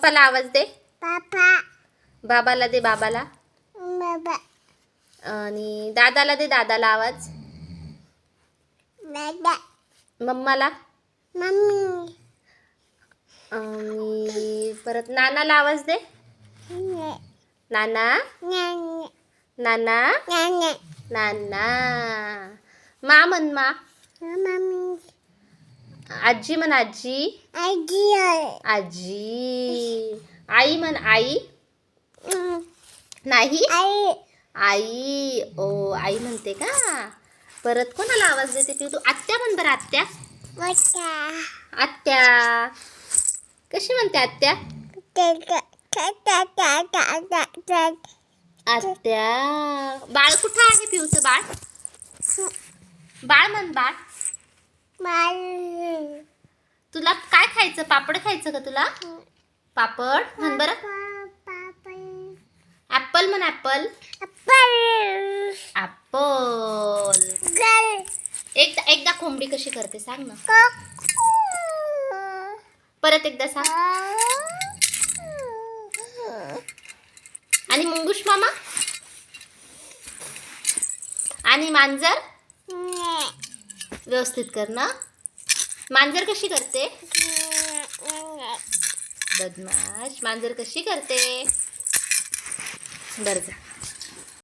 पप्पाला आवाज दे. पापा. बाबाला दे, बाबाला. बाबा. आणि दादाला दे, दादाला आवाज. दादा. मम्माला. मम्मी. आणि परत नानाला आवाज दे. नाना. नाना. नाना. नाना. नाना. मा म्हण मा. मम्मी. आजी म्हण आजी. आजी. आजी. आई म्हण आई. नाही. आई. आई. ओ आई म्हणते का. परत कोणाला आवाज देते तू. आत्या म्हण बरं. आत्या. आत्या. कशी म्हणते आत्या. आत्या. बाळ कुठं आहे पिऊचं बाळ. बाळ म्हण बाळ. तुला काय खायचं. पापड खायचं का तुला. पापड म्हण बरं. ऍपल म्हण. ऍपल. ऍपल. एकदा कोंबडी कशी करते सांग ना. परत एकदा सांग. आणि मुंगूश मामा. आणि मांजर. व्यवस्थित कर ना. मांजर कशी करते. बदमाश. मांजर कशी करते. बरं जा.